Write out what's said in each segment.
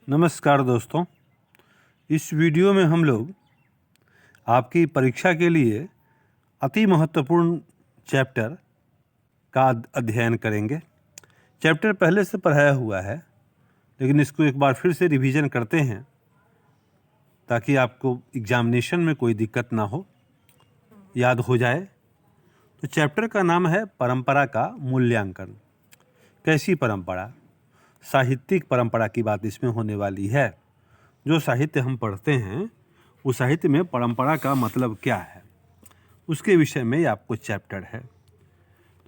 नमस्कार दोस्तों। इस वीडियो में हम लोग आपकी परीक्षा के लिए अति महत्वपूर्ण चैप्टर का अध्ययन करेंगे। चैप्टर पहले से पढ़ाया हुआ है, लेकिन इसको एक बार फिर से रिवीजन करते हैं ताकि आपको एग्जामिनेशन में कोई दिक्कत ना हो, याद हो जाए। तो चैप्टर का नाम है परंपरा का मूल्यांकन। कैसी परंपरा? साहित्यिक परंपरा की बात इसमें होने वाली है। जो साहित्य हम पढ़ते हैं उस साहित्य में परंपरा का मतलब क्या है, उसके विषय में आपको चैप्टर है।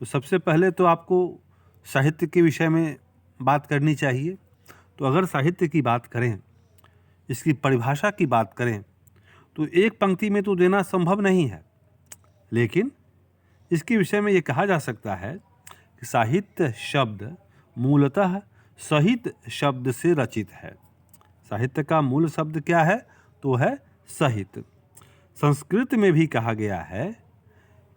तो सबसे पहले तो आपको साहित्य के विषय में बात करनी चाहिए। तो अगर साहित्य की बात करें, इसकी परिभाषा की बात करें, तो एक पंक्ति में तो देना संभव नहीं है, लेकिन इसके विषय में ये कहा जा सकता है कि साहित्य शब्द मूलतः सहित शब्द से रचित है। साहित्य का मूल शब्द क्या है? तो है सहित। संस्कृत में भी कहा गया है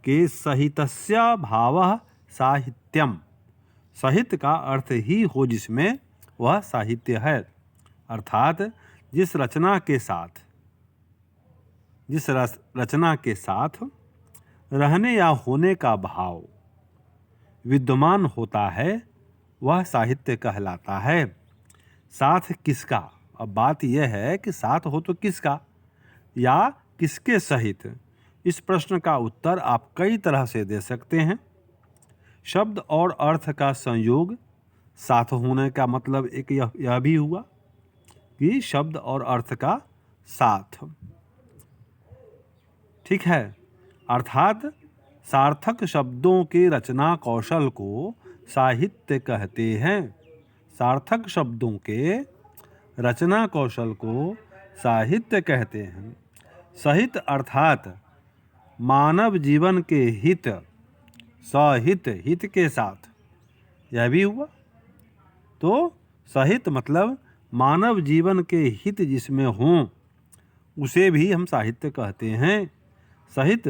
कि सहितस्य भावः साहित्यम। सहित का अर्थ ही हो जिसमें वह साहित्य है, अर्थात जिस रचना के साथ रहने या होने का भाव विद्यमान होता है वह साहित्य कहलाता है। साथ किसका? अब बात यह है कि साथ हो तो किसका या किसके सहित। इस प्रश्न का उत्तर आप कई तरह से दे सकते हैं। शब्द और अर्थ का संयोग साथ होने का मतलब एक यह भी हुआ कि शब्द और अर्थ का साथ, ठीक है। अर्थात सार्थक शब्दों के रचना कौशल को साहित्य कहते हैं। सार्थक शब्दों के रचना कौशल को साहित्य कहते हैं। सहित अर्थात मानव जीवन के हित, सहित हित के साथ, यह भी हुआ। तो सहित मतलब मानव जीवन के हित जिसमें हों उसे भी हम साहित्य कहते हैं। सहित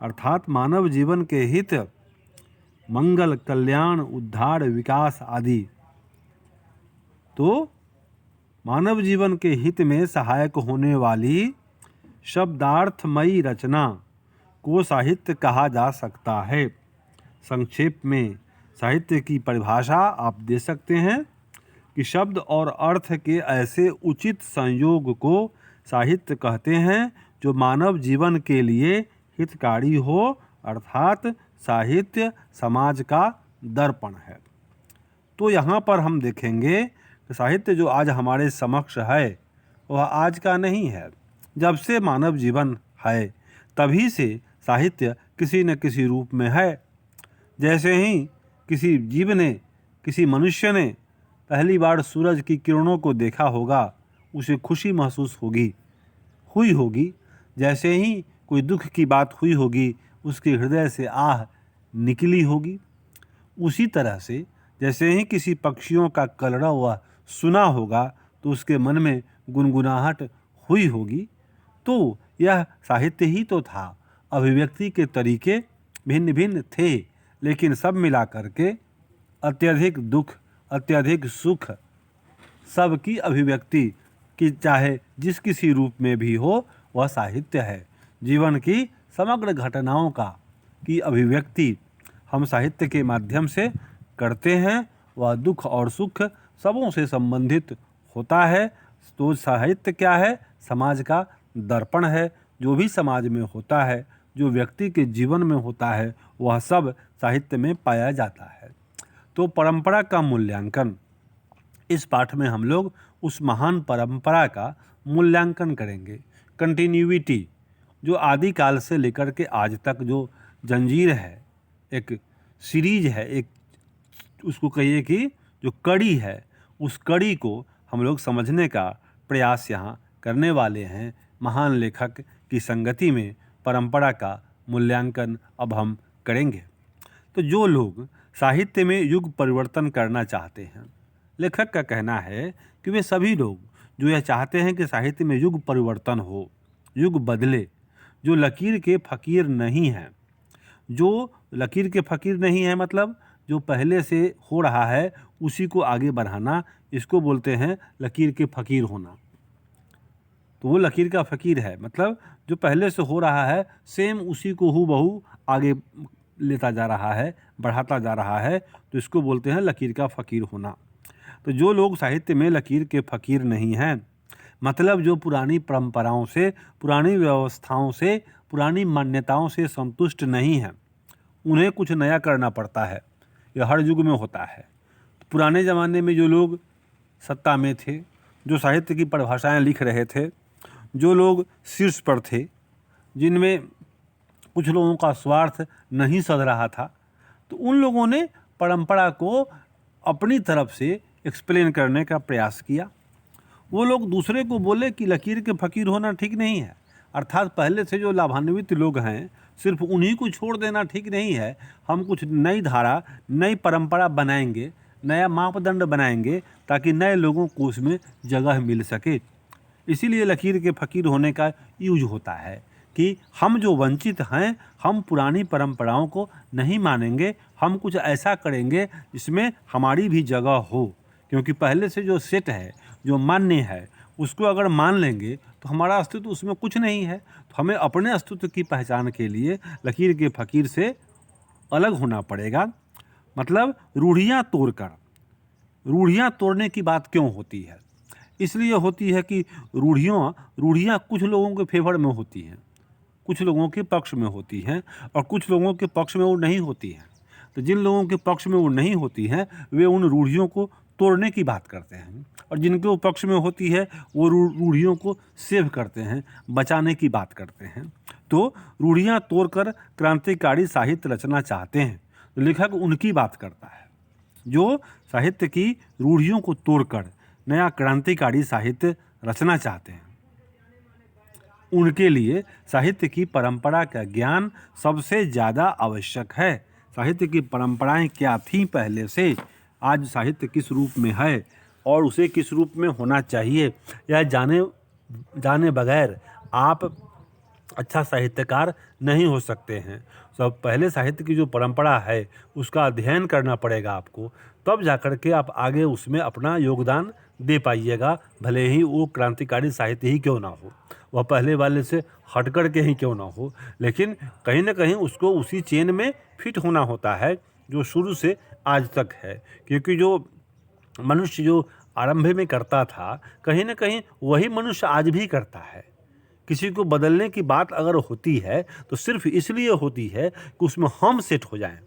अर्थात मानव जीवन के हित, मंगल, कल्याण, उद्धार, विकास आदि। तो मानव जीवन के हित में सहायक होने वाली शब्दार्थमयी रचना को साहित्य कहा जा सकता है। संक्षेप में साहित्य की परिभाषा आप दे सकते हैं कि शब्द और अर्थ के ऐसे उचित संयोग को साहित्य कहते हैं जो मानव जीवन के लिए हितकारी हो, अर्थात साहित्य समाज का दर्पण है। तो यहाँ पर हम देखेंगे कि साहित्य जो आज हमारे समक्ष है वह आज का नहीं है। जब से मानव जीवन है तभी से साहित्य किसी न किसी रूप में है। जैसे ही किसी जीव ने, किसी मनुष्य ने पहली बार सूरज की किरणों को देखा होगा, उसे खुशी महसूस हुई होगी। जैसे ही कोई दुख की बात हुई होगी, उसके हृदय से आह निकली होगी। उसी तरह से जैसे ही किसी पक्षियों का कलरव सुना होगा तो उसके मन में गुनगुनाहट हुई होगी। तो यह साहित्य ही तो था। अभिव्यक्ति के तरीके भिन्न भिन्न थे, लेकिन सब मिला करके अत्यधिक दुख, अत्यधिक सुख, सबकी अभिव्यक्ति की चाहे जिस किसी रूप में भी हो वह साहित्य है। जीवन की समग्र घटनाओं की अभिव्यक्ति हम साहित्य के माध्यम से करते हैं। वह दुख और सुख सबों से संबंधित होता है। तो साहित्य क्या है? समाज का दर्पण है। जो भी समाज में होता है, जो व्यक्ति के जीवन में होता है, वह सब साहित्य में पाया जाता है। तो परंपरा का मूल्यांकन, इस पाठ में हम लोग उस महान परंपरा का मूल्यांकन करेंगे। कंटिन्यूटी, जो आदिकाल से लेकर के आज तक जो जंजीर है, एक सीरीज है, एक उसको कहिए कि जो कड़ी है, उस कड़ी को हम लोग समझने का प्रयास यहाँ करने वाले हैं। महान लेखक की संगति में परंपरा का मूल्यांकन अब हम करेंगे। तो जो लोग साहित्य में युग परिवर्तन करना चाहते हैं, लेखक का कहना है कि वे सभी लोग जो यह चाहते हैं कि साहित्य में युग परिवर्तन हो, युग बदले, जो लकीर के फ़कीर नहीं हैं। जो लकीर के फ़कीर नहीं है मतलब जो पहले से हो रहा है उसी को आगे बढ़ाना, इसको बोलते हैं लकीर के फ़कीर होना। तो वो लकीर का फ़कीर है, मतलब जो पहले से हो रहा है सेम उसी को हूबहू आगे लेता जा रहा है, बढ़ाता जा रहा है, तो इसको बोलते हैं लकीर का फ़कीर होना। तो जो लोग साहित्य में लकीर के फ़कीर नहीं हैं, मतलब जो पुरानी परंपराओं से, पुरानी व्यवस्थाओं से, पुरानी मान्यताओं से संतुष्ट नहीं हैं, उन्हें कुछ नया करना पड़ता है। यह हर युग में होता है। पुराने ज़माने में जो लोग सत्ता में थे, जो साहित्य की परिभाषाएं लिख रहे थे, जो लोग शीर्ष पर थे, जिनमें कुछ लोगों का स्वार्थ नहीं सध रहा था, तो उन लोगों ने परंपरा को अपनी तरफ से एक्सप्लेन करने का प्रयास किया। वो लोग दूसरे को बोले कि लकीर के फ़कीर होना ठीक नहीं है, अर्थात पहले से जो लाभान्वित लोग हैं सिर्फ उन्हीं को छोड़ देना ठीक नहीं है। हम कुछ नई धारा, नई परंपरा बनाएंगे, नया मापदंड बनाएंगे ताकि नए लोगों को उसमें जगह मिल सके। इसीलिए लकीर के फ़कीर होने का यूज होता है कि हम जो वंचित हैं, हम पुरानी परंपराओं को नहीं मानेंगे, हम कुछ ऐसा करेंगे जिसमें हमारी भी जगह हो, क्योंकि पहले से जो सेट है, जो मान्य है, उसको अगर मान लेंगे तो हमारा अस्तित्व उसमें कुछ नहीं है। तो हमें अपने अस्तित्व की पहचान के लिए लकीर के फ़कीर से अलग होना पड़ेगा। मतलब रूढ़ियाँ तोड़कर, रूढ़ियाँ तोड़ने की बात क्यों होती है? इसलिए होती है कि रूढ़ियाँ कुछ लोगों के फेवर में होती हैं, कुछ लोगों के पक्ष में होती हैं, और कुछ लोगों के पक्ष में वो नहीं होती हैं। तो जिन लोगों के पक्ष में वो नहीं होती हैं, वे उन रूढ़ियों को तोड़ने की बात करते हैं, और जिनके वो पक्ष में होती है वो रूढ़ियों को सेव करते हैं, बचाने की बात करते हैं। तो रूढ़ियाँ तोड़कर क्रांतिकारी साहित्य रचना चाहते हैं, तो लेखक उनकी बात करता है जो साहित्य की रूढ़ियों को तोड़कर नया क्रांतिकारी साहित्य रचना चाहते हैं। उनके लिए साहित्य की परंपरा का ज्ञान सबसे ज़्यादा आवश्यक है। साहित्य की परंपराएं क्या थीं पहले से, आज साहित्य किस रूप में है और उसे किस रूप में होना चाहिए, यह जाने बगैर आप अच्छा साहित्यकार नहीं हो सकते हैं। सब पहले साहित्य की जो परंपरा है उसका अध्ययन करना पड़ेगा आपको, तब जाकर के आप आगे उसमें अपना योगदान दे पाइएगा, भले ही वो क्रांतिकारी साहित्य ही क्यों ना हो, वह पहले वाले से हट कर के ही क्यों ना हो, लेकिन कहीं ना कहीं उसको उसी चेन में फिट होना होता है जो शुरू से आज तक है। क्योंकि जो मनुष्य जो आरंभ में करता था, कहीं ना कहीं वही मनुष्य आज भी करता है। किसी को बदलने की बात अगर होती है तो सिर्फ इसलिए होती है कि उसमें हम सेट हो जाएं,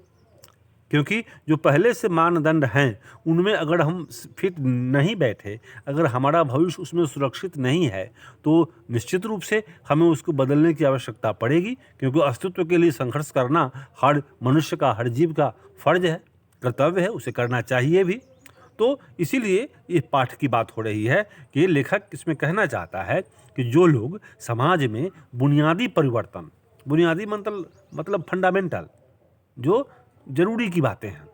क्योंकि जो पहले से मानदंड हैं उनमें अगर हम फिट नहीं बैठे, अगर हमारा भविष्य उसमें सुरक्षित नहीं है, तो निश्चित रूप से हमें उसको बदलने की आवश्यकता पड़ेगी, क्योंकि अस्तित्व के लिए संघर्ष करना हर मनुष्य का, हर जीव का फर्ज है, कर्तव्य है, उसे करना चाहिए भी। तो इसीलिए इस पाठ की बात हो रही है कि लेखक इसमें कहना चाहता है कि जो लोग समाज में बुनियादी परिवर्तन, बुनियादी मतलब फंडामेंटल, जो जरूरी की बातें हैं,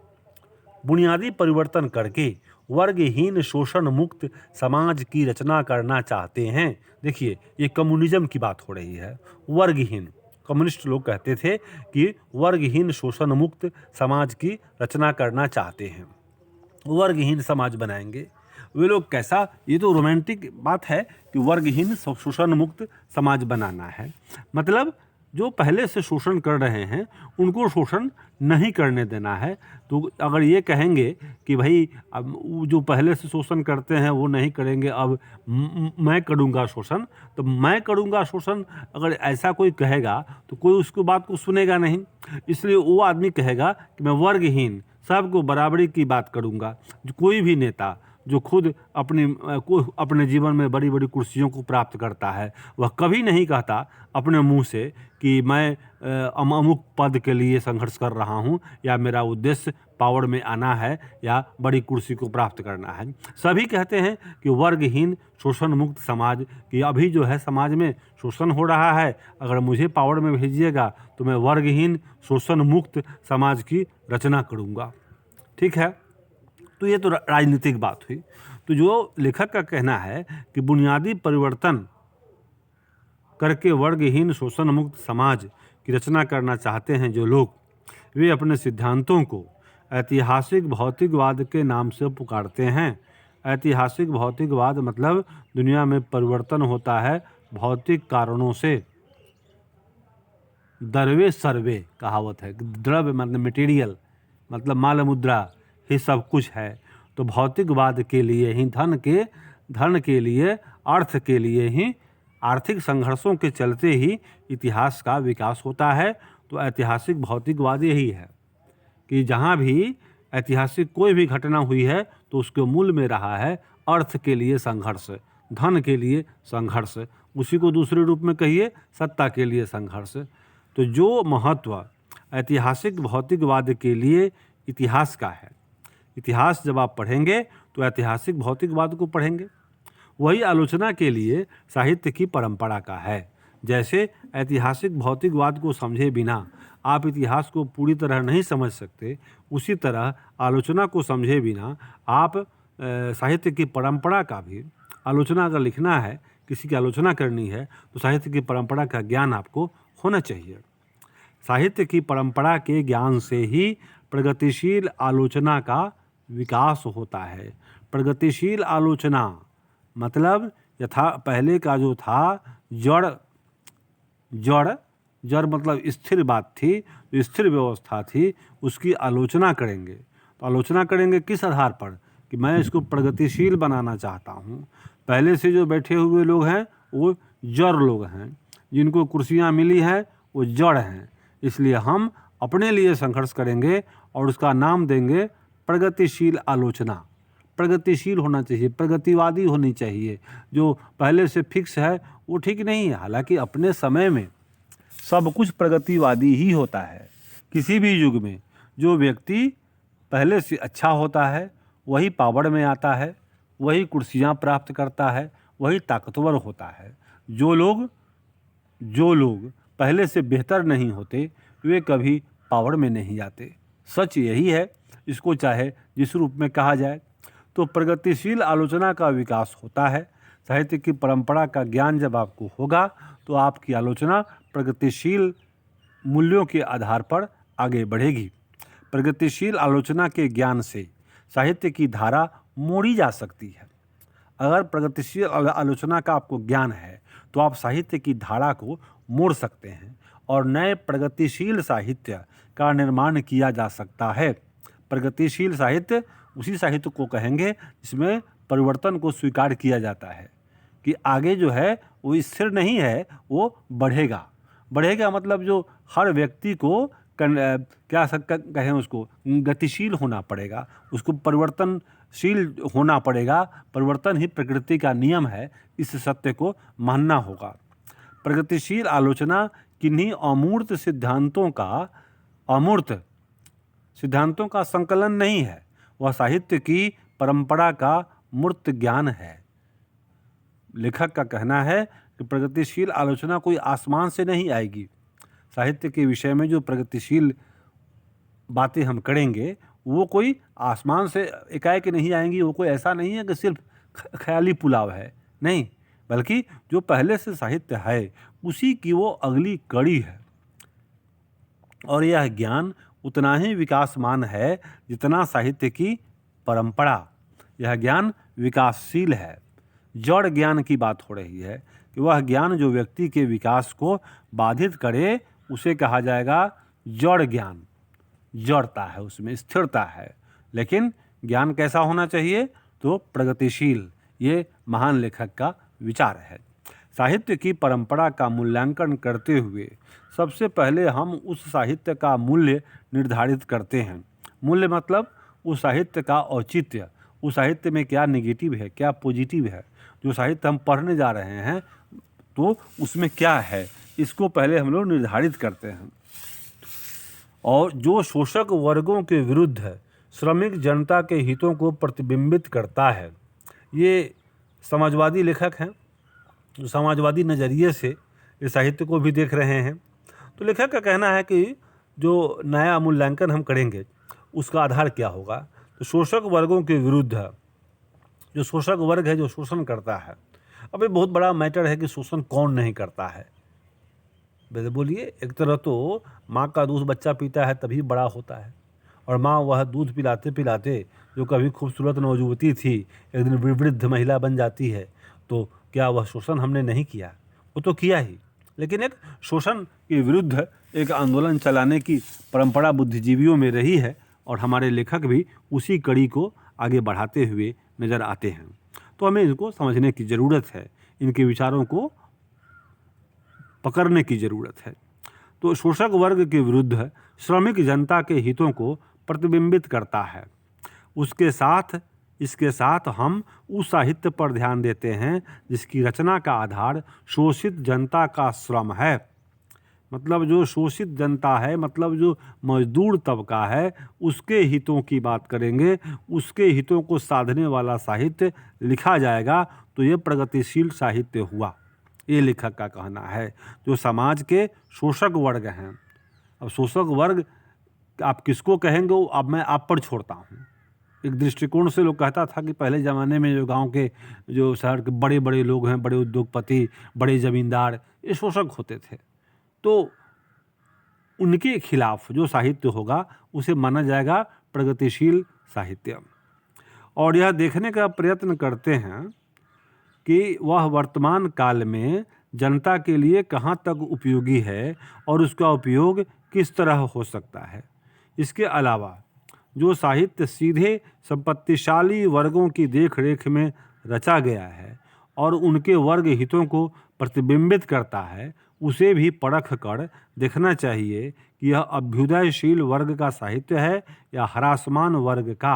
बुनियादी परिवर्तन करके वर्गहीन शोषण मुक्त समाज की रचना करना चाहते हैं। देखिए, ये कम्युनिज्म की बात हो रही है। वर्गहीन, कम्युनिस्ट लोग कहते थे कि वर्गहीन शोषण मुक्त समाज की रचना करना चाहते हैं, वर्गहीन समाज बनाएंगे। वे लोग कैसा, ये तो रोमांटिक बात है कि वर्गहीन शोषण मुक्त समाज बनाना है, मतलब जो पहले से शोषण कर रहे हैं उनको शोषण नहीं करने देना है। तो अगर ये कहेंगे कि भाई अब जो पहले से शोषण करते हैं वो नहीं करेंगे, अब मैं करूँगा शोषण, तो मैं करूँगा शोषण अगर ऐसा कोई कहेगा तो कोई उसको बात को सुनेगा नहीं। इसलिए वो आदमी कहेगा कि मैं वर्गहीन, सबको बराबरी की बात करूँगा। कोई भी नेता जो खुद अपने जीवन में बड़ी बड़ी कुर्सियों को प्राप्त करता है, वह कभी नहीं कहता अपने मुंह से कि मैं अमुक पद के लिए संघर्ष कर रहा हूं, या मेरा उद्देश्य पावर में आना है या बड़ी कुर्सी को प्राप्त करना है। सभी कहते हैं कि वर्गहीन शोषण मुक्त समाज, कि अभी जो है समाज में शोषण हो रहा है, अगर मुझे पावर में भेजिएगा तो मैं वर्गहीन शोषण मुक्त समाज की रचना करूँगा। ठीक है, तो ये तो राजनीतिक बात हुई। तो जो लेखक का कहना है कि बुनियादी परिवर्तन करके वर्गहीन शोषण मुक्त समाज की रचना करना चाहते हैं जो लोग, वे अपने सिद्धांतों को ऐतिहासिक भौतिकवाद के नाम से पुकारते हैं। ऐतिहासिक भौतिकवाद मतलब दुनिया में परिवर्तन होता है भौतिक कारणों से। द्रव्य सर्वे कहावत है, द्रव्य मतलब मटेरियल, मतलब माल मुद्रा ही सब कुछ है। तो भौतिकवाद के लिए ही धन के लिए, अर्थ के लिए ही, आर्थिक संघर्षों के चलते ही इतिहास का विकास होता है। तो ऐतिहासिक भौतिकवाद यही है कि जहाँ भी ऐतिहासिक कोई भी घटना हुई है तो उसके मूल में रहा है अर्थ के लिए संघर्ष, धन के लिए संघर्ष, उसी को दूसरे रूप में कहिए सत्ता के लिए संघर्ष। तो जो महत्व ऐतिहासिक भौतिकवाद के लिए इतिहास का है, इतिहास जब आप पढ़ेंगे तो ऐतिहासिक भौतिकवाद को पढ़ेंगे। वही आलोचना के लिए साहित्य की परंपरा का है। जैसे ऐतिहासिक भौतिकवाद को समझे बिना आप इतिहास को पूरी तरह नहीं समझ सकते, उसी तरह आलोचना को समझे बिना आप साहित्य की परंपरा का भी, आलोचना अगर लिखना है, किसी की आलोचना करनी है तो साहित्य की परंपरा का ज्ञान आपको होना चाहिए। साहित्य की परंपरा के ज्ञान से ही प्रगतिशील आलोचना का विकास होता है। प्रगतिशील आलोचना मतलब पहले का जो था जड़ मतलब स्थिर बात थी, जो स्थिर व्यवस्था थी, उसकी आलोचना करेंगे। तो आलोचना करेंगे किस आधार पर कि मैं इसको प्रगतिशील बनाना चाहता हूँ। पहले से जो बैठे हुए लोग हैं वो जड़ लोग हैं, जिनको कुर्सियाँ मिली हैं वो जड़ हैं। इसलिए हम अपने लिए संघर्ष करेंगे और उसका नाम देंगे प्रगतिशील आलोचना। प्रगतिशील होना चाहिए, प्रगतिवादी होनी चाहिए। जो पहले से फिक्स है वो ठीक नहीं है। हालांकि अपने समय में सब कुछ प्रगतिवादी ही होता है। किसी भी युग में जो व्यक्ति पहले से अच्छा होता है वही पावर में आता है, वही कुर्सियां प्राप्त करता है, वही ताकतवर होता है। जो लोग पहले से बेहतर नहीं होते वे कभी पावर में नहीं आते। सच यही है, इसको चाहे जिस रूप में कहा जाए। तो प्रगतिशील आलोचना का विकास होता है। साहित्य की परंपरा का ज्ञान जब आपको होगा तो आपकी आलोचना प्रगतिशील मूल्यों के आधार पर आगे बढ़ेगी। प्रगतिशील आलोचना के ज्ञान से साहित्य की धारा मोड़ी जा सकती है। अगर प्रगतिशील आलोचना का आपको ज्ञान है तो आप साहित्य की धारा को मोड़ सकते हैं और नए प्रगतिशील साहित्य का निर्माण किया जा सकता है। प्रगतिशील साहित्य उसी साहित्य को कहेंगे जिसमें परिवर्तन को स्वीकार किया जाता है कि आगे जो है वो स्थिर नहीं है, वो बढ़ेगा मतलब जो हर व्यक्ति को कहें उसको गतिशील होना पड़ेगा, उसको परिवर्तनशील होना पड़ेगा। परिवर्तन ही प्रकृति का नियम है, इस सत्य को मानना होगा। प्रगतिशील आलोचना किन्हीं अमूर्त सिद्धांतों का संकलन नहीं है, वह साहित्य की परंपरा का मूर्त ज्ञान है। लेखक का कहना है कि प्रगतिशील आलोचना कोई आसमान से नहीं आएगी। साहित्य के विषय में जो प्रगतिशील बातें हम करेंगे वो कोई आसमान से एकाएक नहीं आएंगी। वो कोई ऐसा नहीं है कि सिर्फ ख्याली पुलाव है, नहीं, बल्कि जो पहले से साहित्य है उसी की वो अगली कड़ी है। और यह ज्ञान उतना ही विकासमान है जितना साहित्य की परंपरा। यह ज्ञान विकासशील है। जड़ ज्ञान की बात हो रही है कि वह ज्ञान जो व्यक्ति के विकास को बाधित करे उसे कहा जाएगा जड़ ज्ञान। जड़ता है, उसमें स्थिरता है। लेकिन ज्ञान कैसा होना चाहिए? तो प्रगतिशील। ये महान लेखक का विचार है। साहित्य की परंपरा का मूल्यांकन करते हुए सबसे पहले हम उस साहित्य का मूल्य निर्धारित करते हैं। मूल्य मतलब उस साहित्य का औचित्य, उस साहित्य में क्या नेगेटिव है, क्या पॉजिटिव है। जो साहित्य हम पढ़ने जा रहे हैं तो उसमें क्या है, इसको पहले हम लोग निर्धारित करते हैं। और जो शोषक वर्गों के विरुद्ध श्रमिक जनता के हितों को प्रतिबिंबित करता है, ये समाजवादी लेखक हैं जो समाजवादी नज़रिए से इस साहित्य को भी देख रहे हैं। तो लेखक का कहना है कि जो नया मूल्यांकन हम करेंगे उसका आधार क्या होगा? तो शोषक वर्गों के विरुद्ध, जो शोषक वर्ग है जो शोषण करता है। अब ये बहुत बड़ा मैटर है कि शोषण कौन नहीं करता है। वैसे बोलिए, एक तरह तो माँ का दूध बच्चा पीता है तभी बड़ा होता है, और माँ वह दूध पिलाते पिलाते जो कभी खूबसूरत नवयुवती थी एक दिन वृद्ध महिला बन जाती है, तो क्या वह शोषण हमने नहीं किया? वो तो किया ही, लेकिन एक शोषण के विरुद्ध एक आंदोलन चलाने की परंपरा बुद्धिजीवियों में रही है और हमारे लेखक भी उसी कड़ी को आगे बढ़ाते हुए नज़र आते हैं। तो हमें इनको समझने की ज़रूरत है, इनके विचारों को पकड़ने की ज़रूरत है। तो शोषक वर्ग के विरुद्ध श्रमिक जनता के हितों को प्रतिबिंबित करता है। इसके साथ हम उस साहित्य पर ध्यान देते हैं जिसकी रचना का आधार शोषित जनता का श्रम है। मतलब जो शोषित जनता है, मतलब जो मजदूर तबका है, उसके हितों की बात करेंगे, उसके हितों को साधने वाला साहित्य लिखा जाएगा, तो ये प्रगतिशील साहित्य हुआ, ये लेखक का कहना है। जो समाज के शोषक वर्ग हैं, अब शोषक वर्ग आप किसको कहेंगे वो अब मैं आप पर छोड़ता हूँ। एक दृष्टिकोण से लोग कहता था कि पहले ज़माने में जो गांव के जो शहर के बड़े बड़े लोग हैं, बड़े उद्योगपति, बड़े ज़मींदार, ये शोषक होते थे, तो उनके खिलाफ जो साहित्य होगा उसे माना जाएगा प्रगतिशील साहित्य। और यह देखने का प्रयत्न करते हैं कि वह वर्तमान काल में जनता के लिए कहाँ तक उपयोगी है और उसका उपयोग किस तरह हो सकता है। इसके अलावा जो साहित्य सीधे संपत्तिशाली वर्गों की देखरेख में रचा गया है और उनके वर्ग हितों को प्रतिबिंबित करता है, उसे भी परख कर देखना चाहिए कि यह अभ्युदयशील वर्ग का साहित्य है या ह्रासमान वर्ग का।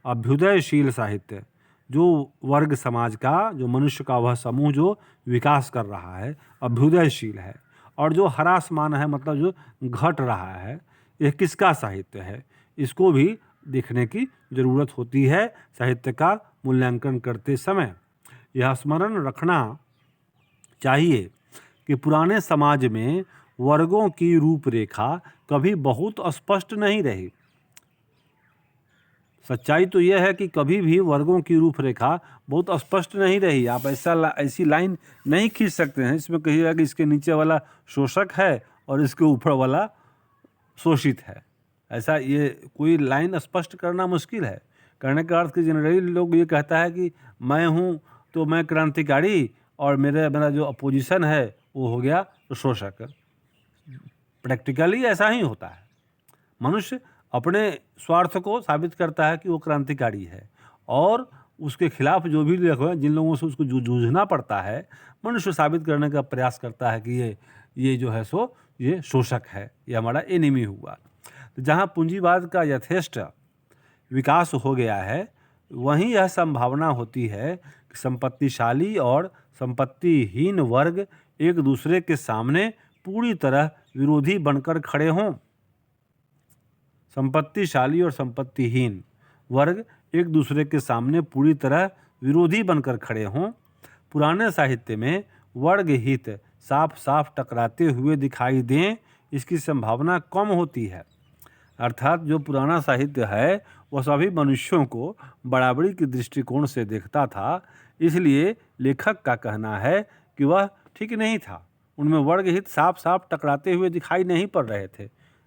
अभ्युदयशील साहित्य जो वर्ग समाज का, जो मनुष्य का वह समूह जो विकास कर रहा है, अभ्युदयशील है। और जो ह्रासमान है, मतलब जो घट रहा है, यह किसका साहित्य है, इसको भी देखने की ज़रूरत होती है साहित्य का मूल्यांकन करते समय। यह स्मरण रखना चाहिए कि पुराने समाज में वर्गों की रूपरेखा कभी बहुत स्पष्ट नहीं रही। सच्चाई तो यह है कि कभी भी वर्गों की रूपरेखा बहुत स्पष्ट नहीं रही। आप ऐसी लाइन नहीं खींच सकते हैं इसमें कहिएगा कि इसके नीचे वाला शोषक है और इसके ऊपर वाला शोषित है। ऐसा ये कोई लाइन स्पष्ट करना मुश्किल है। करने का अर्थ कि जनरली लोग ये कहता है कि मैं हूँ तो मैं क्रांतिकारी और मेरा जो अपोजिशन है वो हो गया तो शोषक। प्रैक्टिकली ऐसा ही होता है। मनुष्य अपने स्वार्थ को साबित करता है कि वो क्रांतिकारी है और उसके खिलाफ जो भी लोग हैं, जिन लोगों से उसको जूझना पड़ता है, मनुष्य साबित करने का प्रयास करता है कि ये जो है सो ये शोषक है, ये हमारा एनिमी हुआ। तो जहाँ पूंजीवाद का यथेष्ट विकास हो गया है, वहीं यह संभावना होती है कि संपत्तिशाली और संपत्तिहीन वर्ग एक दूसरे के सामने पूरी तरह विरोधी बनकर खड़े हों। संपत्तिशाली और संपत्तिहीन वर्ग एक दूसरे के सामने पूरी तरह विरोधी बनकर खड़े हों। पुराने साहित्य में वर्ग हित साफ साफ टकराते हुए दिखाई दें, इसकी संभावना कम होती है। अर्थात जो पुराना साहित्य है वह सभी मनुष्यों को बराबरी के दृष्टिकोण से देखता था, इसलिए लेखक का कहना है कि वह ठीक नहीं था। उनमें वर्ग हित साफ साफ टकराते हुए दिखाई नहीं पड़ रहे थे,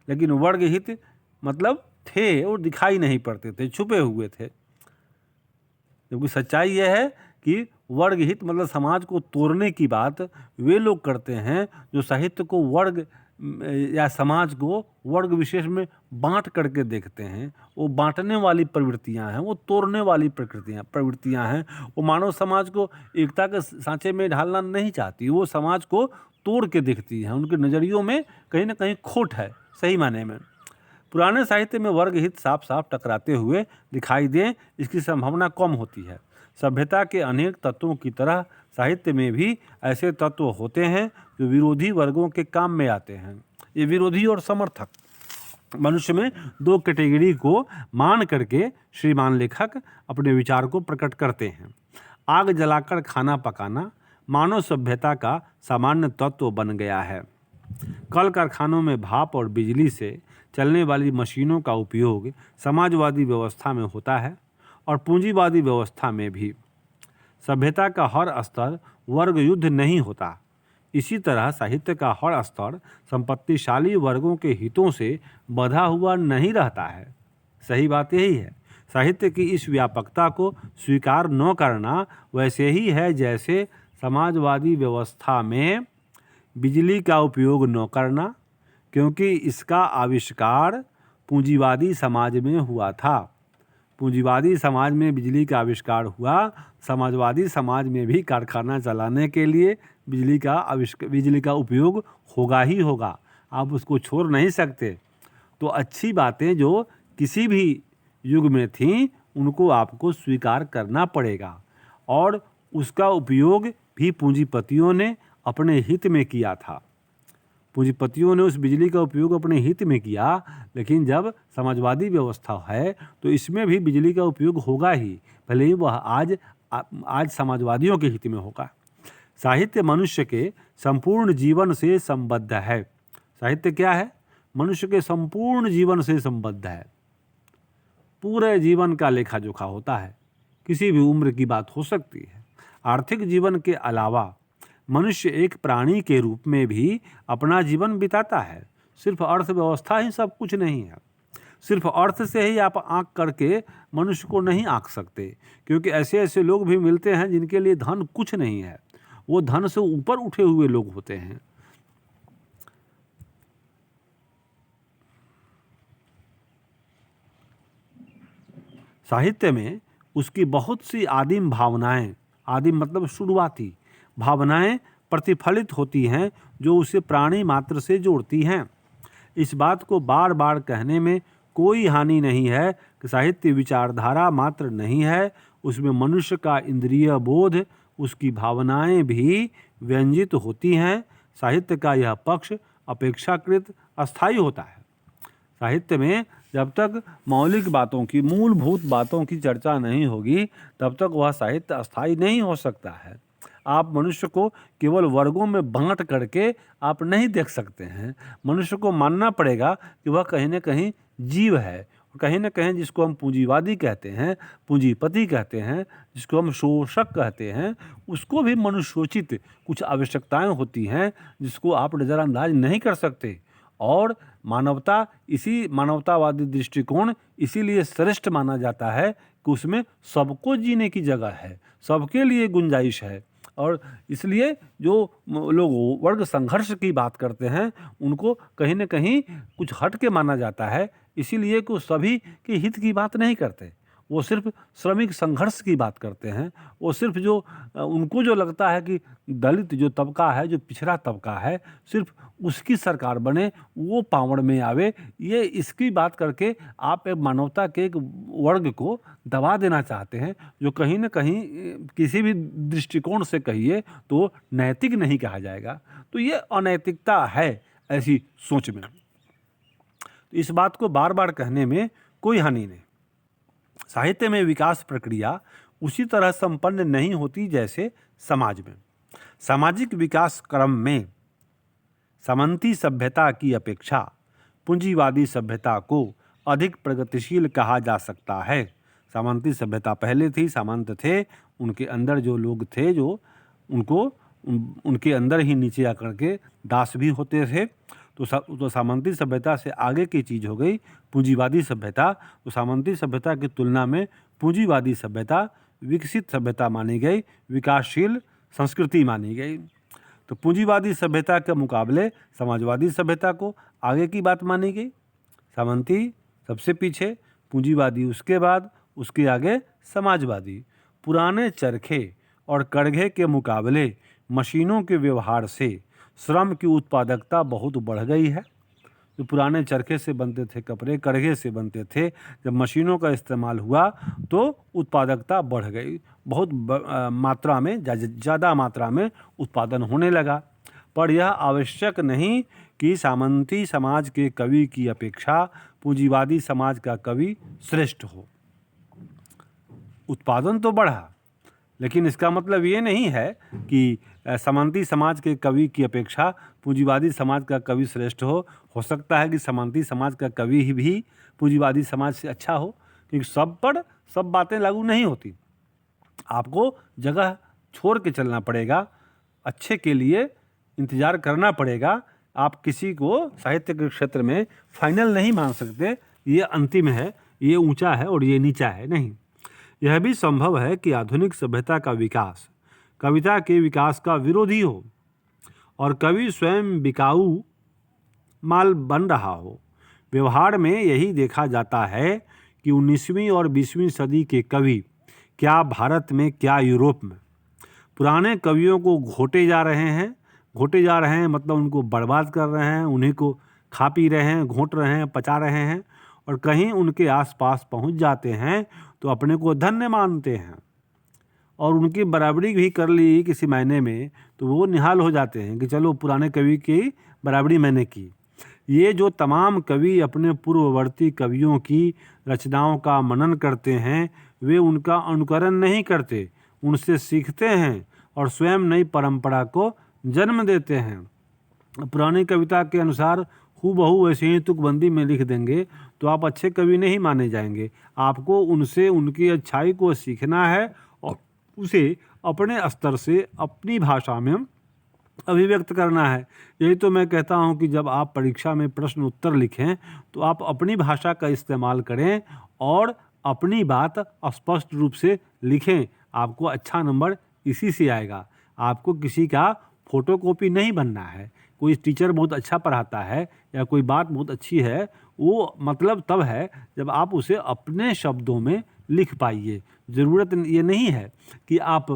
लेकिन वर्ग हित मतलब थे और दिखाई नहीं पड़ते थे, छुपे हुए थे। क्योंकि सच्चाई यह है कि वर्ग हित मतलब समाज को तोड़ने की बात वे लोग करते हैं जो साहित्य को वर्ग या समाज को वर्ग विशेष में बांट करके देखते हैं। वो बांटने वाली प्रवृत्तियां हैं, वो तोड़ने वाली प्रवृत्तियां हैं। वो मानव समाज को एकता के सांचे में ढालना नहीं चाहती, वो समाज को तोड़ के देखती है। उनके नज़रियों में कहीं ना कहीं खोट है सही माने में। पुराने साहित्य में वर्ग हित साफ साफ टकराते हुए दिखाई दें, इसकी संभावना कम होती है। सभ्यता के अनेक तत्वों की तरह साहित्य में भी ऐसे तत्व होते हैं जो विरोधी वर्गों के काम में आते हैं। ये विरोधी और समर्थक मनुष्य में दो कैटेगरी को मान करके श्रीमान लेखक अपने विचार को प्रकट करते हैं। आग जलाकर खाना पकाना मानव सभ्यता का सामान्य तत्व बन गया है। कल कारखानों में भाप और बिजली से चलने वाली मशीनों का उपयोग समाजवादी व्यवस्था में होता है और पूंजीवादी व्यवस्था में भी। सभ्यता का हर स्तर वर्ग युद्ध नहीं होता। इसी तरह साहित्य का हर स्तर संपत्तिशाली वर्गों के हितों से बंधा हुआ नहीं रहता है। सही बात यही है। साहित्य की इस व्यापकता को स्वीकार न करना वैसे ही है जैसे समाजवादी व्यवस्था में बिजली का उपयोग न करना, क्योंकि इसका आविष्कार पूंजीवादी समाज में हुआ था। पूंजीवादी समाज में बिजली का आविष्कार हुआ, समाजवादी समाज में भी कारखाना चलाने के लिए बिजली का उपयोग होगा ही होगा। आप उसको छोड़ नहीं सकते। तो अच्छी बातें जो किसी भी युग में थीं उनको आपको स्वीकार करना पड़ेगा, और उसका उपयोग भी पूंजीपतियों ने अपने हित में किया था। पूंजीपतियों ने उस बिजली का उपयोग अपने हित में किया, लेकिन जब समाजवादी व्यवस्था है तो इसमें भी बिजली का उपयोग होगा ही, भले ही वह आज समाजवादियों के हित में होगा। साहित्य मनुष्य के संपूर्ण जीवन से संबद्ध है। साहित्य क्या है? मनुष्य के संपूर्ण जीवन से संबद्ध है। पूरे जीवन का लेखा जोखा होता है। किसी भी उम्र की बात हो सकती है। आर्थिक जीवन के अलावा मनुष्य एक प्राणी के रूप में भी अपना जीवन बिताता है। सिर्फ अर्थव्यवस्था ही सब कुछ नहीं है। सिर्फ अर्थ से ही आप आंक करके मनुष्य को नहीं आंक सकते, क्योंकि ऐसे ऐसे लोग भी मिलते हैं जिनके लिए धन कुछ नहीं है। वो धन से ऊपर उठे हुए लोग होते हैं। साहित्य में उसकी बहुत सी आदिम भावनाएं, आदिम मतलब शुरुआती भावनाएं प्रतिफलित होती हैं जो उसे प्राणी मात्र से जोड़ती हैं। इस बात को बार बार कहने में कोई हानि नहीं है कि साहित्य विचारधारा मात्र नहीं है, उसमें मनुष्य का इंद्रिय बोध, उसकी भावनाएं भी व्यंजित होती हैं। साहित्य का यह पक्ष अपेक्षाकृत अस्थायी होता है। साहित्य में जब तक मौलिक बातों की, मूलभूत बातों की चर्चा नहीं होगी, तब तक वह साहित्य अस्थायी नहीं हो सकता है। आप मनुष्य को केवल वर्गों में बांट करके आप नहीं देख सकते हैं। मनुष्य को मानना पड़ेगा कि वह कहीं न कहीं जीव है, कहीं न कहीं जिसको हम पूंजीवादी कहते हैं, पूंजीपति कहते हैं, जिसको हम शोषक कहते हैं, उसको भी मनुष्योचित कुछ आवश्यकताएं होती हैं जिसको आप नज़रअंदाज नहीं कर सकते। और मानवता, इसी मानवतावादी दृष्टिकोण इसीलिए श्रेष्ठ माना जाता है कि उसमें सबको जीने की जगह है, सबके लिए गुंजाइश है। और इसलिए जो लोग वर्ग संघर्ष की बात करते हैं उनको कहीं न कहीं कुछ हट के माना जाता है, इसीलिए कि सभी के हित की बात नहीं करते। वो सिर्फ श्रमिक संघर्ष की बात करते हैं। वो सिर्फ जो उनको जो लगता है कि दलित जो तबका है, जो पिछड़ा तबका है, सिर्फ उसकी सरकार बने, वो पावड़ में आवे, ये इसकी बात करके आप एक मानवता के एक वर्ग को दबा देना चाहते हैं, जो कहीं न कहीं किसी भी दृष्टिकोण से कहिए तो नैतिक नहीं कहा जाएगा। तो ये अनैतिकता है ऐसी सोच में। तो इस बात को बार बार कहने में कोई हानि नहीं। साहित्य में विकास प्रक्रिया उसी तरह संपन्न नहीं होती जैसे समाज में। सामाजिक विकास क्रम में सामंती सभ्यता की अपेक्षा पूंजीवादी सभ्यता को अधिक प्रगतिशील कहा जा सकता है। सामंती सभ्यता पहले थी, सामंत थे, उनके अंदर जो लोग थे जो उनके अंदर ही नीचे आकर के दास भी होते थे। तो सामंती सभ्यता से आगे की चीज़ हो गई पूंजीवादी सभ्यता। तो सामंती सभ्यता की तुलना में पूंजीवादी सभ्यता विकसित सभ्यता मानी गई, विकासशील संस्कृति मानी गई। तो पूंजीवादी सभ्यता के मुकाबले समाजवादी सभ्यता को आगे की बात मानी गई। सामंती सबसे पीछे, पूंजीवादी उसके बाद, उसके आगे समाजवादी। पुराने चरखे और कड़घे के मुकाबले मशीनों के व्यवहार से श्रम की उत्पादकता बहुत बढ़ गई है। जो पुराने चरखे से बनते थे कपड़े, कड़घे से बनते थे, जब मशीनों का इस्तेमाल हुआ तो उत्पादकता बढ़ गई, बहुत मात्रा में, ज़्यादा मात्रा में उत्पादन होने लगा। पर यह आवश्यक नहीं कि सामंती समाज के कवि की अपेक्षा पूंजीवादी समाज का कवि श्रेष्ठ हो। उत्पादन तो बढ़ा, लेकिन इसका मतलब ये नहीं है कि सामंती समाज के कवि की अपेक्षा पूंजीवादी समाज का कवि श्रेष्ठ हो। हो सकता है कि सामंती समाज का कवि ही भी पूंजीवादी समाज से अच्छा हो, क्योंकि सब पर सब बातें लागू नहीं होती। आपको जगह छोड़ के चलना पड़ेगा। अच्छे के लिए इंतज़ार करना पड़ेगा। आप किसी को साहित्य के क्षेत्र में फाइनल नहीं मान सकते, ये अंतिम है, ये ऊंचा है और ये नीचा है, नहीं। यह भी संभव है कि आधुनिक सभ्यता का विकास कविता के विकास का विरोधी हो और कवि स्वयं बिकाऊ माल बन रहा हो। व्यवहार में यही देखा जाता है कि 19वीं और 20वीं सदी के कवि क्या भारत में क्या यूरोप में पुराने कवियों को घोटे जा रहे हैं, मतलब उनको बर्बाद कर रहे हैं, उन्हीं को खा पी रहे हैं, घोंट रहे हैं, पचा रहे हैं, और कहीं उनके आसपास पहुंच जाते हैं तो अपने को धन्य मानते हैं और उनकी बराबरी भी कर ली किसी मायने में, तो वो निहाल हो जाते हैं कि चलो पुराने कवि की बराबरी मैंने की। ये जो तमाम कवि अपने पूर्ववर्ती कवियों की रचनाओं का मनन करते हैं, वे उनका अनुकरण नहीं करते, उनसे सीखते हैं और स्वयं नई परंपरा को जन्म देते हैं। पुरानी कविता के अनुसार हूबहू वैसे ही तुकबंदी में लिख देंगे तो आप अच्छे कवि नहीं माने जाएंगे। आपको उनसे उनकी अच्छाई को सीखना है और उसे अपने स्तर से अपनी भाषा में अभिव्यक्त करना है। यही तो मैं कहता हूँ कि जब आप परीक्षा में प्रश्न उत्तर लिखें तो आप अपनी भाषा का इस्तेमाल करें और अपनी बात स्पष्ट रूप से लिखें। आपको अच्छा नंबर इसी से आएगा। आपको किसी का फोटोकॉपी नहीं बनना है। कोई टीचर बहुत अच्छा पढ़ाता है या कोई बात बहुत अच्छी है, वो मतलब तब है जब आप उसे अपने शब्दों में लिख पाइए। ज़रूरत ये नहीं है कि आप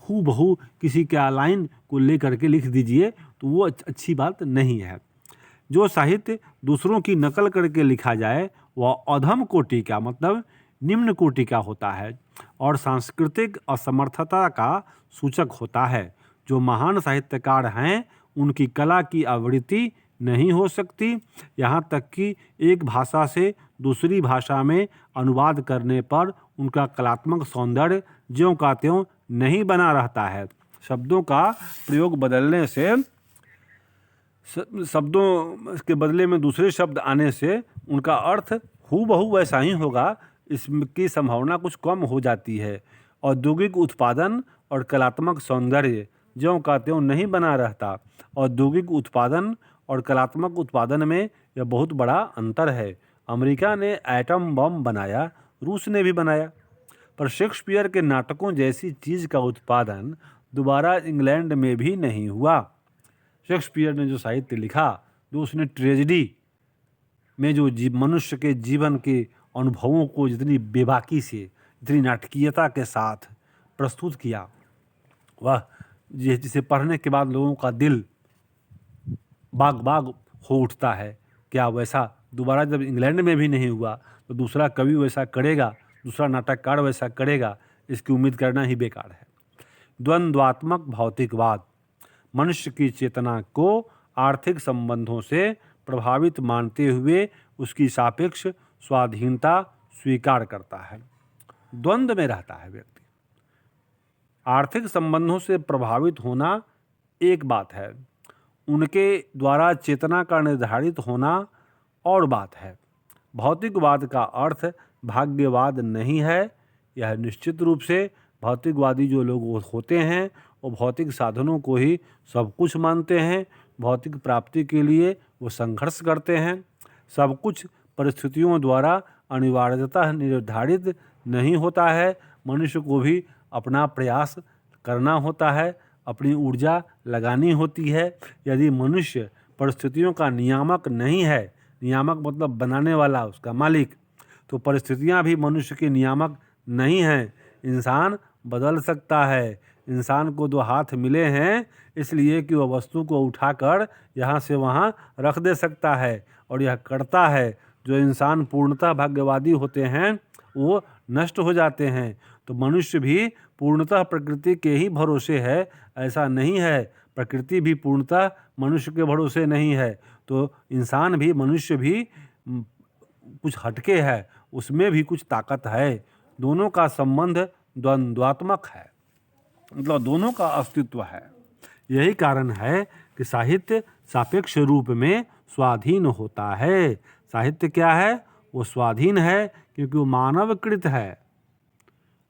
हूबहू किसी का लाइन को लेकर के लिख दीजिए, तो वो अच्छी बात नहीं है। जो साहित्य दूसरों की नकल करके लिखा जाए वह अधम कोटि का, मतलब निम्न कोटि का होता है और सांस्कृतिक असमर्थता का सूचक होता है। जो महान साहित्यकार हैं उनकी कला की आवृत्ति नहीं हो सकती, यहाँ तक कि एक भाषा से दूसरी भाषा में अनुवाद करने पर उनका कलात्मक सौंदर्य ज्यों का त्यों नहीं बना रहता है। शब्दों का प्रयोग बदलने से, शब्दों के बदले में दूसरे शब्द आने से उनका अर्थ हूबहू वैसा ही होगा, इसकी संभावना कुछ कम हो जाती है। औद्योगिक उत्पादन और कलात्मक सौंदर्य ज्यों का त्यों नहीं बना रहता। औद्योगिक उत्पादन और कलात्मक उत्पादन में यह बहुत बड़ा अंतर है। अमेरिका ने एटम बम बनाया, रूस ने भी बनाया, पर शेक्सपियर के नाटकों जैसी चीज़ का उत्पादन दोबारा इंग्लैंड में भी नहीं हुआ। शेक्सपियर ने जो साहित्य लिखा, जो उसने ट्रेजेडी में जो मनुष्य के जीवन के अनुभवों को जितनी बेबाकी से, जितनी नाटकीयता के साथ प्रस्तुत किया, वह जिसे पढ़ने के बाद लोगों का दिल बाग बाग हो उठता है। क्या वैसा दोबारा जब इंग्लैंड में भी नहीं हुआ तो दूसरा कवि वैसा करेगा, दूसरा नाटककार वैसा करेगा, इसकी उम्मीद करना ही बेकार है। द्वंद्वात्मक भौतिकवाद मनुष्य की चेतना को आर्थिक संबंधों से प्रभावित मानते हुए उसकी सापेक्ष स्वाधीनता स्वीकार करता है। द्वंद्व में रहता है व्यक्ति। आर्थिक संबंधों से प्रभावित होना एक बात है, उनके द्वारा चेतना का निर्धारित होना और बात है। भौतिकवाद का अर्थ भाग्यवाद नहीं है। यह निश्चित रूप से भौतिकवादी जो लोग होते हैं वो भौतिक साधनों को ही सब कुछ मानते हैं। भौतिक प्राप्ति के लिए वो संघर्ष करते हैं। सब कुछ परिस्थितियों द्वारा अनिवार्यतः निर्धारित नहीं होता है। मनुष्य को भी अपना प्रयास करना होता है, अपनी ऊर्जा लगानी होती है। यदि मनुष्य परिस्थितियों का नियामक नहीं है, नियामक मतलब बनाने वाला, उसका मालिक, तो परिस्थितियां भी मनुष्य के नियामक नहीं हैं। इंसान बदल सकता है। इंसान को दो हाथ मिले हैं इसलिए कि वह वस्तु को उठाकर यहाँ से वहाँ रख दे सकता है और यह करता है। जो इंसान पूर्णतः भाग्यवादी होते हैं वो नष्ट हो जाते हैं। तो मनुष्य भी पूर्णतः प्रकृति के ही भरोसे है, ऐसा नहीं है। प्रकृति भी पूर्णतः मनुष्य के भरोसे नहीं है। तो इंसान भी, मनुष्य भी कुछ हटके है, उसमें भी कुछ ताकत है। दोनों का संबंध द्वंद्वात्मक है, मतलब दोनों का अस्तित्व है। यही कारण है कि साहित्य सापेक्ष रूप में स्वाधीन होता है। साहित्य क्या है? वो स्वाधीन है क्योंकि वो मानवकृत है।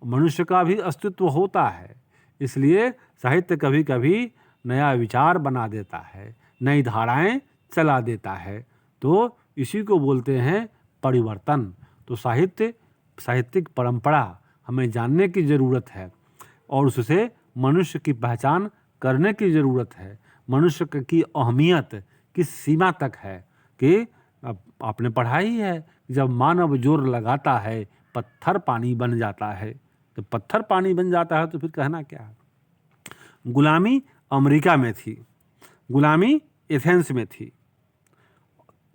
मनुष्य का भी अस्तित्व होता है, इसलिए साहित्य कभी कभी नया विचार बना देता है, नई धाराएं चला देता है, तो इसी को बोलते हैं परिवर्तन। तो साहित्यिक परंपरा हमें जानने की ज़रूरत है और उससे मनुष्य की पहचान करने की ज़रूरत है। मनुष्य की अहमियत किस सीमा तक है कि आपने पढ़ा ही है, जब मानव जोर लगाता है पत्थर पानी बन जाता है। तो पत्थर पानी बन जाता है तो फिर कहना क्या है। गुलामी अमेरिका में थी, गुलामी एथेंस में थी,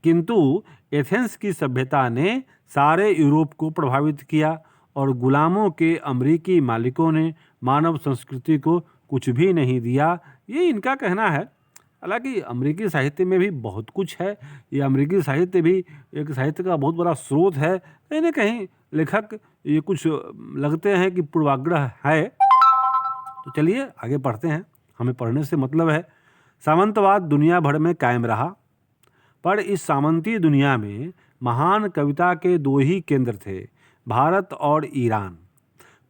किंतु एथेंस की सभ्यता ने सारे यूरोप को प्रभावित किया और गुलामों के अमेरिकी मालिकों ने मानव संस्कृति को कुछ भी नहीं दिया। ये इनका कहना है। हालांकि अमेरिकी साहित्य में भी बहुत कुछ है। ये अमेरिकी साहित्य भी एक साहित्य का बहुत बड़ा स्रोत है। कहीं ना कहीं लेखक ये कुछ लगते हैं कि पूर्वाग्रह है। तो चलिए आगे पढ़ते हैं, हमें पढ़ने से मतलब है। सामंतवाद दुनिया भर में कायम रहा, पर इस सामंती दुनिया में महान कविता के दो ही केंद्र थे, भारत और ईरान।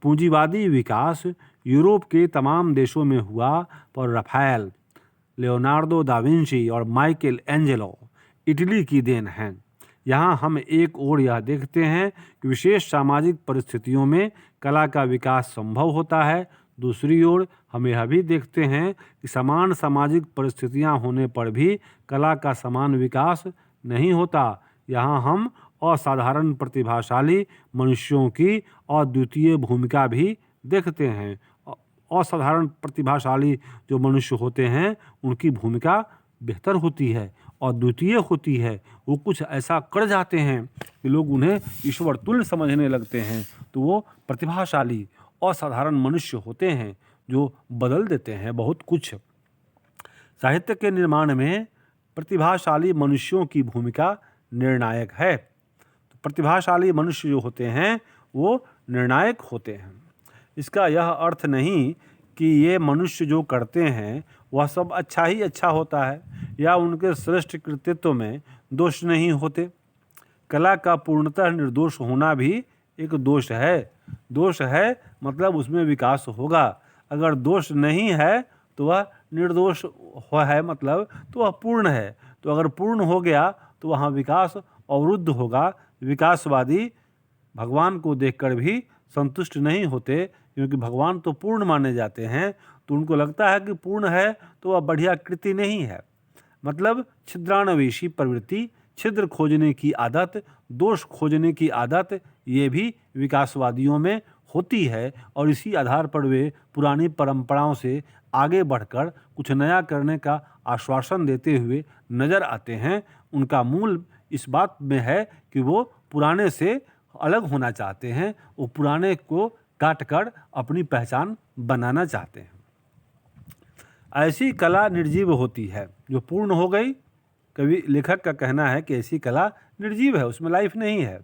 पूंजीवादी विकास यूरोप के तमाम देशों में हुआ, पर राफेल, लियोनार्डो दा विंची और माइकल एंजेलो इटली की देन हैं। यहाँ हम एक ओर यह देखते हैं कि विशेष सामाजिक परिस्थितियों में कला का विकास संभव होता है, दूसरी ओर हम यह भी देखते हैं कि समान सामाजिक परिस्थितियां होने पर भी कला का समान विकास नहीं होता। यहाँ हम असाधारण प्रतिभाशाली मनुष्यों की अद्वितीय भूमिका भी देखते हैं। असाधारण प्रतिभाशाली जो मनुष्य होते हैं उनकी भूमिका बेहतर होती है, अद्वितीय होती है। वो कुछ ऐसा कर जाते हैं कि लोग उन्हें ईश्वर तुल्य समझने लगते हैं। तो वो प्रतिभाशाली असाधारण मनुष्य होते हैं जो बदल देते हैं बहुत कुछ। साहित्य के निर्माण में प्रतिभाशाली मनुष्यों की भूमिका निर्णायक है। तो प्रतिभाशाली मनुष्य जो होते हैं वो निर्णायक होते हैं। इसका यह अर्थ नहीं कि ये मनुष्य जो करते हैं वह सब अच्छा ही अच्छा होता है या उनके श्रेष्ठ कृतित्व में दोष नहीं होते। कला का पूर्णतः निर्दोष होना भी एक दोष है। दोष है मतलब उसमें विकास होगा। अगर दोष नहीं है तो वह निर्दोष है, मतलब तो वह पूर्ण है। तो अगर पूर्ण हो गया तो वहाँ विकास अवरुद्ध होगा। विकासवादी भगवान को देखकर भी संतुष्ट नहीं होते, क्योंकि भगवान तो पूर्ण माने जाते हैं। तो उनको लगता है कि पूर्ण है तो वह बढ़िया कृति नहीं है। मतलब छिद्रान्वेषी प्रवृत्ति, छिद्र खोजने की आदत, दोष खोजने की आदत, ये भी विकासवादियों में होती है। और इसी आधार पर वे पुरानी परंपराओं से आगे बढ़कर कुछ नया करने का आश्वासन देते हुए नजर आते हैं। उनका मूल इस बात में है कि वो पुराने से अलग होना चाहते हैं, वो पुराने को काटकर अपनी पहचान बनाना चाहते हैं। ऐसी कला निर्जीव होती है जो पूर्ण हो गई। कवि लेखक का कहना है कि ऐसी कला निर्जीव है, उसमें लाइफ नहीं है।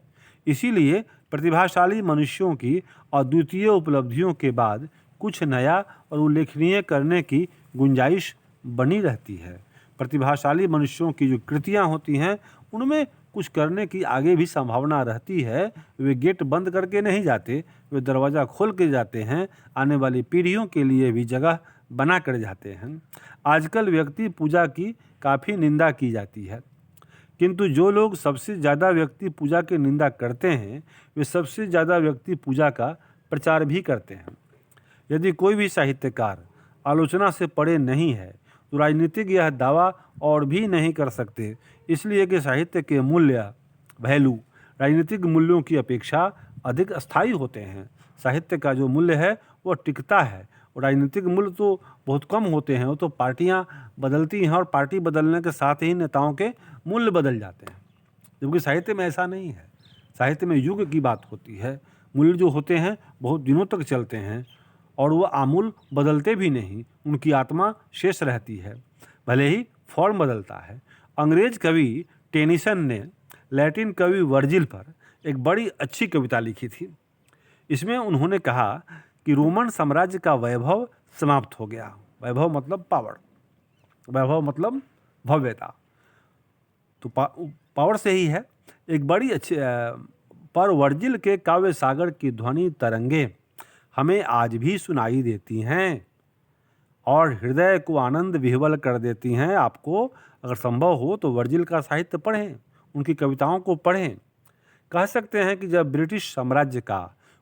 इसीलिए प्रतिभाशाली मनुष्यों की अद्वितीय उपलब्धियों के बाद कुछ नया और उल्लेखनीय करने की गुंजाइश बनी रहती है। प्रतिभाशाली मनुष्यों की जो कृतियाँ होती हैं उनमें कुछ करने की आगे भी संभावना रहती है। वे गेट बंद करके नहीं जाते, वे दरवाज़ा खोल के जाते हैं, आने वाली पीढ़ियों के लिए भी जगह बना कर जाते हैं। आजकल व्यक्ति पूजा की काफ़ी निंदा की जाती है, किंतु जो लोग सबसे ज़्यादा व्यक्ति पूजा की निंदा करते हैं वे सबसे ज़्यादा व्यक्ति पूजा का प्रचार भी करते हैं। यदि कोई भी साहित्यकार आलोचना से परे नहीं है तो राजनीतिक यह दावा और भी नहीं कर सकते, इसलिए कि साहित्य के मूल्य वैल्यू राजनीतिक मूल्यों की अपेक्षा अधिक स्थायी होते हैं। साहित्य का जो मूल्य है वो टिकता है और राजनीतिक मूल्य तो बहुत कम होते हैं। वो तो पार्टियां बदलती हैं और पार्टी बदलने के साथ ही नेताओं के मूल्य बदल जाते हैं, जबकि साहित्य में ऐसा नहीं है। साहित्य में युग की बात होती है। मूल्य जो होते हैं बहुत दिनों तक चलते हैं और वो आमूल बदलते भी नहीं, उनकी आत्मा शेष रहती है, भले ही फॉर्म बदलता है। अंग्रेज कवि टेनिसन ने लैटिन कवि वर्जिल पर एक बड़ी अच्छी कविता लिखी थी। इसमें उन्होंने कहा कि रोमन साम्राज्य का वैभव समाप्त हो गया। वैभव मतलब पावर, वैभव मतलब भव्यता, तो पावर से ही है। एक बड़ी अच्छी पर वर्जिल के काव्य सागर की ध्वनि तरंगे हमें आज भी सुनाई देती हैं। और हृदय को आनंद विह्वल कर देती हैं। आपको अगर संभव हो तो वर्जिल का साहित्य पढ़ें, उनकी कविताओं को पढ़ें। कह सकते हैं कि जब ब्रिटिश साम्राज्य का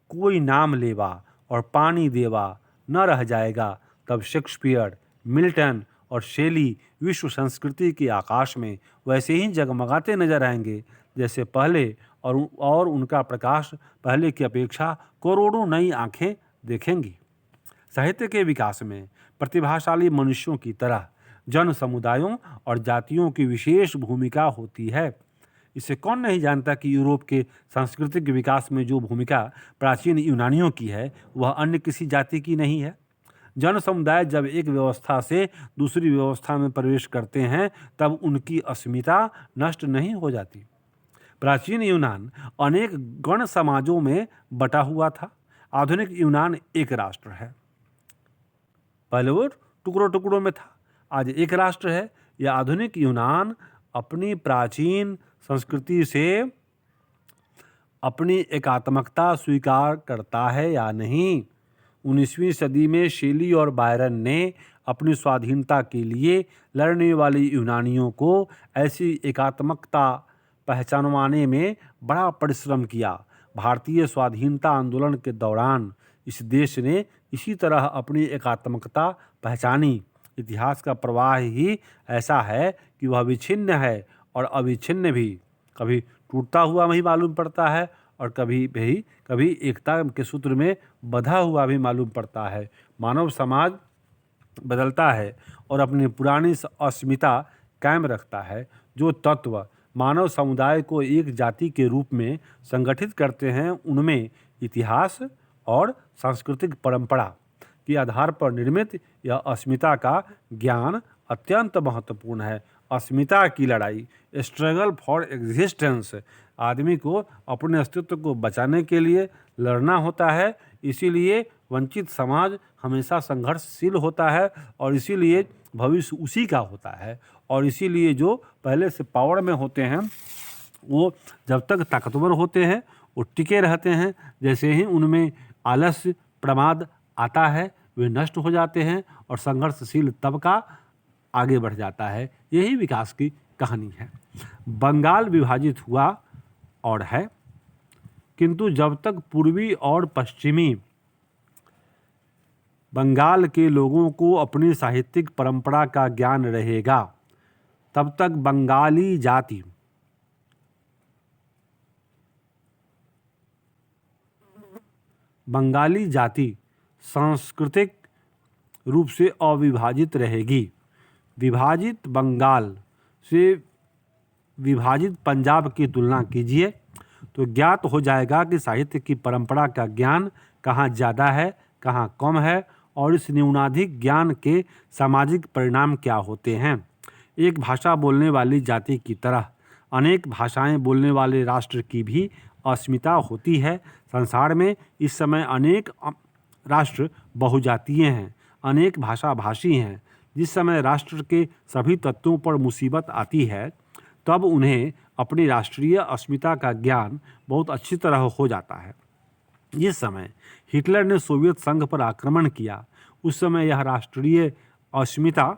कोई नाम लेवा और पानी देवा न रह जाएगा, तब शेक्सपियर, मिल्टन और शेली विश्व संस्कृति के आकाश में वैसे ही जगमगाते नजर आएंगे जैसे पहले, और उनका प्रकाश पहले की अपेक्षा करोड़ों नई आंखें देखेंगी। साहित्य के विकास में प्रतिभाशाली मनुष्यों की तरह जन समुदायों और जातियों की विशेष भूमिका होती है। इसे कौन नहीं जानता कि यूरोप के सांस्कृतिक विकास में जो भूमिका प्राचीन यूनानियों की है, वह अन्य किसी जाति की नहीं है। जन समुदाय जब एक व्यवस्था से दूसरी व्यवस्था में प्रवेश करते हैं, तब उनकी अस्मिता नष्ट नहीं हो जाती। प्राचीन यूनान अनेक गण समाजों में बटा हुआ था। आधुनिक यूनान एक राष्ट्र है। पहले वो टुकड़ों टुकड़ों में था, आज एक राष्ट्र है। यह आधुनिक यूनान अपनी प्राचीन संस्कृति से अपनी एकात्मकता स्वीकार करता है या नहीं? 19वीं सदी में शेली और बायरन ने अपनी स्वाधीनता के लिए लड़ने वाले यूनानियों को ऐसी एकात्मकता पहचानवाने में बड़ा परिश्रम किया। भारतीय स्वाधीनता आंदोलन के दौरान इस देश ने इसी तरह अपनी एकात्मकता पहचानी। इतिहास का प्रवाह ही ऐसा है कि वह विच्छिन्न है और अविच्छिन्न भी। कभी टूटता हुआ भी मालूम पड़ता है और कभी एकता के सूत्र में बंधा हुआ भी मालूम पड़ता है। मानव समाज बदलता है और अपनी पुरानी अस्मिता कायम रखता है। जो तत्व मानव समुदाय को एक जाति के रूप में संगठित करते हैं, उनमें इतिहास और सांस्कृतिक परंपरा के आधार पर निर्मित यह अस्मिता का ज्ञान अत्यंत महत्वपूर्ण है। अस्मिता की लड़ाई, स्ट्रगल फॉर एग्जिस्टेंस, आदमी को अपने अस्तित्व को बचाने के लिए लड़ना होता है। इसीलिए वंचित समाज हमेशा संघर्षशील होता है और इसीलिए भविष्य उसी का होता है। और इसीलिए जो पहले से पावर में होते हैं, वो जब तक ताकतवर होते हैं वो टिके रहते हैं। जैसे ही उनमें आलस्य, प्रमाद आता है, वे नष्ट हो जाते हैं और संघर्षशील तबका आगे बढ़ जाता है। यही विकास की कहानी है। बंगाल विभाजित हुआ और है, किंतु जब तक पूर्वी और पश्चिमी बंगाल के लोगों को अपनी साहित्यिक परंपरा का ज्ञान रहेगा, तब तक बंगाली जाति सांस्कृतिक रूप से अविभाजित रहेगी। विभाजित बंगाल से विभाजित पंजाब की तुलना कीजिए तो ज्ञात हो जाएगा कि साहित्य की परंपरा का ज्ञान कहाँ ज़्यादा है, कहाँ कम है और इस न्यूनाधिक ज्ञान के सामाजिक परिणाम क्या होते हैं। एक भाषा बोलने वाली जाति की तरह अनेक भाषाएं बोलने वाले राष्ट्र की भी अस्मिता होती है। संसार में इस समय अनेक राष्ट्र बहुजातीय हैं, अनेक भाषा भाषी हैं। जिस समय राष्ट्र के सभी तत्वों पर मुसीबत आती है, तब उन्हें अपनी राष्ट्रीय अस्मिता का ज्ञान बहुत अच्छी तरह हो जाता है। जिस समय हिटलर ने सोवियत संघ पर आक्रमण किया, उस समय यह राष्ट्रीय अस्मिता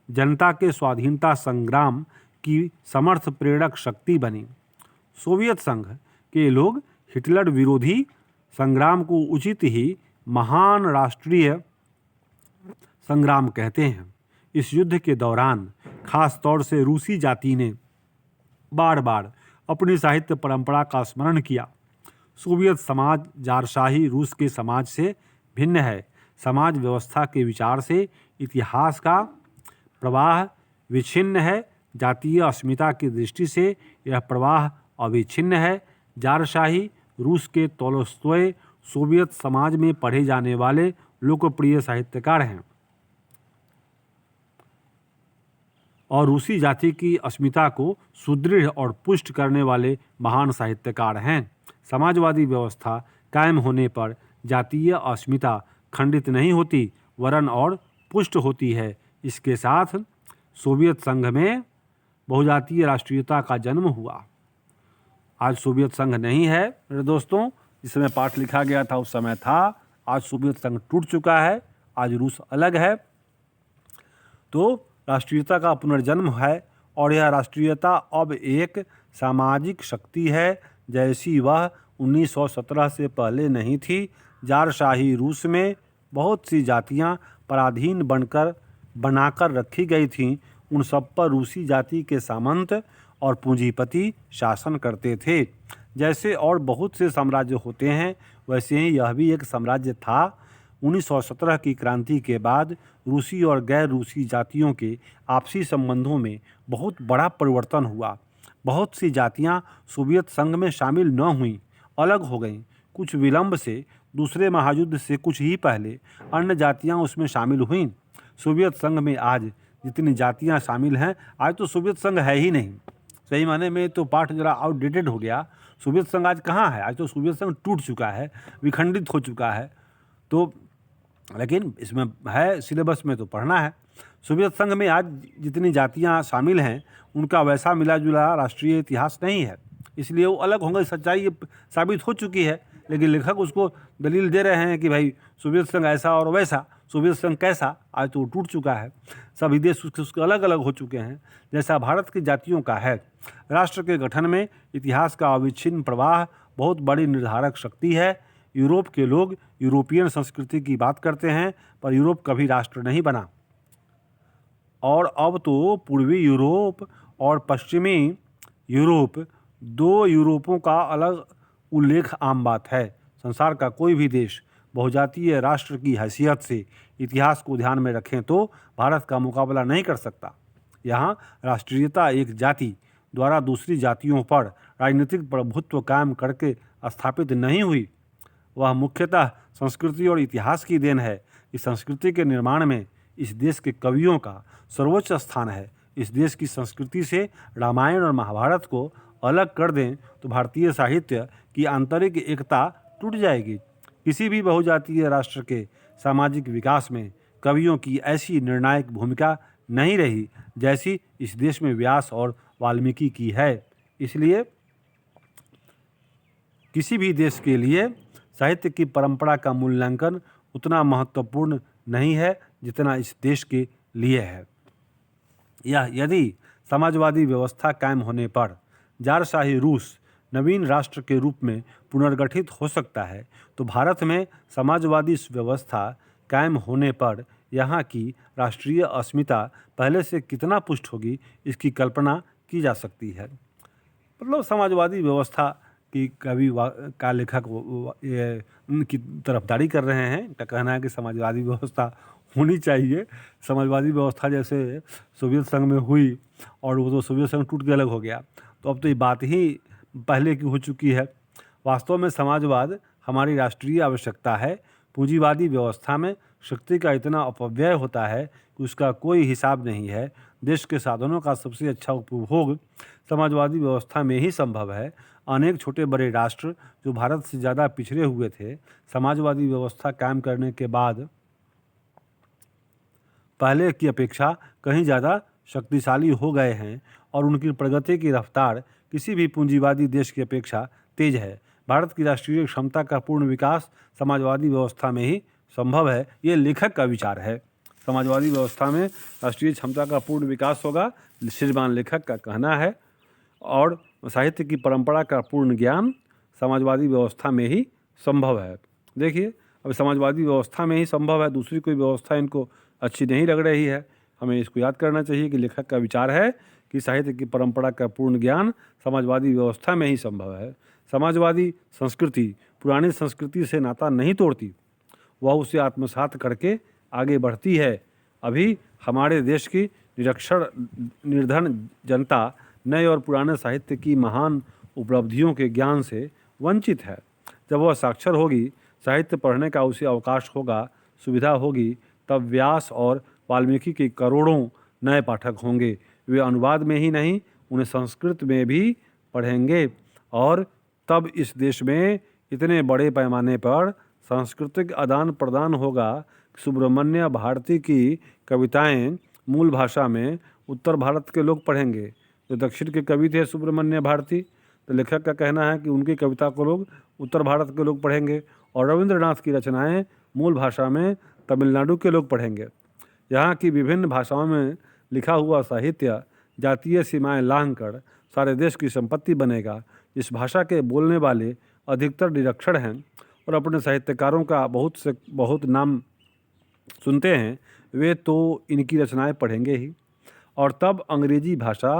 जनता के स्वाधीनता संग्राम की समर्थ प्रेरक शक्ति बनी। सोवियत संघ के लोग हिटलर विरोधी संग्राम को उचित ही महान राष्ट्रीय संग्राम कहते हैं। इस युद्ध के दौरान खास तौर से रूसी जाति ने बार बार अपनी साहित्य परंपरा का स्मरण किया। सोवियत समाज जारशाही रूस के समाज से भिन्न है। समाज व्यवस्था के विचार से इतिहास का प्रवाह विच्छिन्न है। जातीय अस्मिता की दृष्टि से यह प्रवाह अविच्छिन्न है। जारशाही रूस के तोलस्टॉय सोवियत समाज में पढ़े जाने वाले लोकप्रिय साहित्यकार हैं और रूसी जाति की अस्मिता को सुदृढ़ और पुष्ट करने वाले महान साहित्यकार हैं। समाजवादी व्यवस्था कायम होने पर जातीय अस्मिता खंडित नहीं होती, वरन और पुष्ट होती है। इसके साथ सोवियत संघ में बहुजातीय राष्ट्रीयता का जन्म हुआ। आज सोवियत संघ नहीं है मेरे दोस्तों, जिस समय पाठ लिखा गया था उस समय था। आज सोवियत संघ टूट चुका है आज रूस अलग है। तो राष्ट्रीयता का पुनर्जन्म है और यह राष्ट्रीयता अब एक सामाजिक शक्ति है जैसी वह 1917 से पहले नहीं थी। जारशाही रूस में बहुत सी जातियां पराधीन बनाकर रखी गई थीं। उन सब पर रूसी जाति के सामंत और पूंजीपति शासन करते थे। जैसे और बहुत से साम्राज्य होते हैं वैसे ही यह भी एक साम्राज्य था। 1917 की क्रांति के बाद रूसी और गैर रूसी जातियों के आपसी संबंधों में बहुत बड़ा परिवर्तन हुआ। बहुत सी जातियां सोवियत संघ में शामिल न हुईं, अलग हो गईं। कुछ विलंब से दूसरे महायुद्ध से कुछ ही पहले अन्य जातियां उसमें शामिल हुईं। सोवियत संघ में आज जितनी जातियां शामिल हैं, आज तो सोवियत संघ है ही नहीं। सही माने में तो पाठ जरा आउटडेटेड हो गया। सोवियत संघ आज कहाँ है? आज तो सोवियत संघ टूट चुका है, विखंडित हो चुका है। तो लेकिन इसमें है, सिलेबस में तो पढ़ना है। सोवियत संघ में आज जितनी जातियां शामिल हैं उनका वैसा मिला जुला राष्ट्रीय इतिहास नहीं है, इसलिए वो अलग होंगे। सच्चाई ये साबित हो चुकी है, लेकिन लेखक उसको दलील दे रहे हैं कि भाई सोवियत संघ ऐसा और वैसा। सोवियत संघ कैसा? आज तो टूट चुका है, सभी देश उसके अलग अलग हो चुके हैं। जैसा भारत की जातियों का है, राष्ट्र के गठन में इतिहास का अविच्छिन्न प्रवाह बहुत बड़ी निर्धारक शक्ति है। यूरोप के लोग यूरोपियन संस्कृति की बात करते हैं, पर यूरोप कभी राष्ट्र नहीं बना। और अब तो पूर्वी यूरोप और पश्चिमी यूरोप, दो यूरोपों का अलग उल्लेख आम बात है। संसार का कोई भी देश बहुजातीय राष्ट्र की हैसियत से इतिहास को ध्यान में रखें तो भारत का मुकाबला नहीं कर सकता। यहाँ राष्ट्रीयता एक जाति द्वारा दूसरी जातियों पर राजनीतिक प्रभुत्व कायम करके स्थापित नहीं हुई, वह मुख्यतः संस्कृति और इतिहास की देन है। इस संस्कृति के निर्माण में इस देश के कवियों का सर्वोच्च स्थान है। इस देश की संस्कृति से रामायण और महाभारत को अलग कर दें तो भारतीय साहित्य की आंतरिक एकता टूट जाएगी। किसी भी बहुजातीय राष्ट्र के सामाजिक विकास में कवियों की ऐसी निर्णायक भूमिका नहीं रही जैसी इस देश में व्यास और वाल्मीकि की है। इसलिए किसी भी देश के लिए साहित्य की परंपरा का मूल्यांकन उतना महत्वपूर्ण नहीं है जितना इस देश के लिए है। यह यदि समाजवादी व्यवस्था कायम होने पर जारशाही रूस नवीन राष्ट्र के रूप में पुनर्गठित हो सकता है, तो भारत में समाजवादी व्यवस्था कायम होने पर यहाँ की राष्ट्रीय अस्मिता पहले से कितना पुष्ट होगी, इसकी कल्पना की जा सकती है। मतलब समाजवादी व्यवस्था की कवि का लेखक उनकी तरफदारी कर रहे हैं। इनका कहना है कि समाजवादी व्यवस्था होनी चाहिए। समाजवादी व्यवस्था जैसे सोवियत संघ में हुई और वो तो सोवियत संघ टूट के अलग हो गया, तो अब तो ये बात ही पहले की हो चुकी है। वास्तव में समाजवाद हमारी राष्ट्रीय आवश्यकता है। पूंजीवादी व्यवस्था में शक्ति का इतना अपव्यय होता है कि उसका कोई हिसाब नहीं है। देश के साधनों का सबसे अच्छा उपभोग समाजवादी व्यवस्था में ही संभव है। अनेक छोटे बड़े राष्ट्र जो भारत से ज़्यादा पिछड़े हुए थे, समाजवादी व्यवस्था कायम करने के बाद पहले की अपेक्षा कहीं ज़्यादा शक्तिशाली हो गए हैं और उनकी प्रगति की रफ्तार किसी भी पूंजीवादी देश की अपेक्षा तेज है। भारत की राष्ट्रीय क्षमता का पूर्ण विकास समाजवादी व्यवस्था में ही संभव है। ये लेखक का विचार है। समाजवादी व्यवस्था में राष्ट्रीय क्षमता का पूर्ण विकास होगा, श्रीमान लेखक का कहना है। और साहित्य की परंपरा का पूर्ण ज्ञान समाजवादी व्यवस्था में ही संभव है। देखिए, अब समाजवादी व्यवस्था में ही संभव है, दूसरी कोई व्यवस्था इनको अच्छी नहीं लग रही है। हमें इसको याद करना चाहिए कि लेखक का विचार है कि साहित्य की परंपरा का पूर्ण ज्ञान समाजवादी व्यवस्था में ही संभव है। समाजवादी संस्कृति पुरानी संस्कृति से नाता नहीं तोड़ती, वह उसे आत्मसात करके आगे बढ़ती है। अभी हमारे देश की निरक्षर निर्धन जनता नए और पुराने साहित्य की महान उपलब्धियों के ज्ञान से वंचित है। जब वह साक्षर होगी, साहित्य पढ़ने का उसे अवकाश होगा, सुविधा होगी, तब व्यास और वाल्मीकि के करोड़ों नए पाठक होंगे। वे अनुवाद में ही नहीं, उन्हें संस्कृत में भी पढ़ेंगे और तब इस देश में इतने बड़े पैमाने पर सांस्कृतिक आदान प्रदान होगा। सुब्रमण्य भारती की कविताएं मूल भाषा में उत्तर भारत के लोग पढ़ेंगे। जो दक्षिण के कवि थे सुब्रमण्य भारती, तो लेखक का कहना है कि उनकी कविता को लोग उत्तर भारत के लोग पढ़ेंगे। और रविंद्रनाथ की रचनाएं मूल भाषा में तमिलनाडु के लोग पढ़ेंगे। यहाँ की विभिन्न भाषाओं में लिखा हुआ साहित्य जातीय सीमाएं लांघकर सारे देश की संपत्ति बनेगा। इस भाषा के बोलने वाले अधिकतर निरक्षर हैं और अपने साहित्यकारों का बहुत नाम सुनते हैं, वे तो इनकी रचनाएं पढ़ेंगे ही। और तब अंग्रेजी भाषा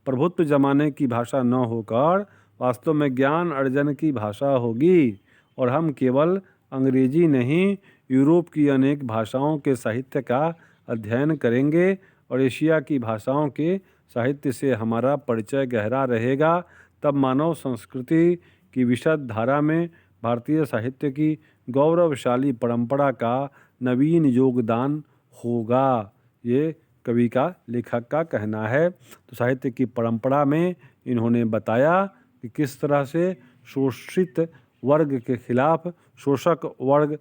प्रभुत्व जमाने की भाषा न होकर वास्तव में ज्ञान अर्जन की भाषा होगी और हम केवल अंग्रेजी नहीं, यूरोप की अनेक भाषाओं के साहित्य का अध्ययन करेंगे और एशिया की भाषाओं के साहित्य से हमारा परिचय गहरा रहेगा। तब मानव संस्कृति की विशद धारा में भारतीय साहित्य की गौरवशाली परंपरा का नवीन योगदान होगा। ये कवि का, लेखक का कहना है। तो साहित्य की परंपरा में इन्होंने बताया कि किस तरह से शोषित वर्ग के खिलाफ शोषक वर्ग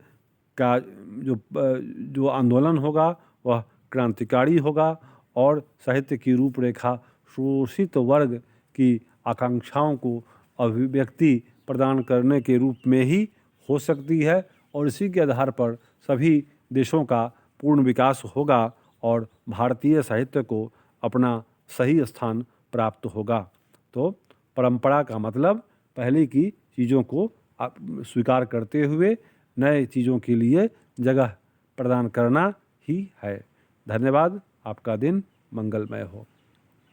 का जो आंदोलन होगा वह क्रांतिकारी होगा और साहित्य की रूपरेखा शोषित वर्ग की आकांक्षाओं को अभिव्यक्ति प्रदान करने के रूप में ही हो सकती है और इसी के आधार पर सभी देशों का पूर्ण विकास होगा और भारतीय साहित्य को अपना सही स्थान प्राप्त होगा। तो परंपरा का मतलब पहले की चीज़ों को स्वीकार करते हुए नए चीज़ों के लिए जगह प्रदान करना ही है। धन्यवाद। आपका दिन मंगलमय हो।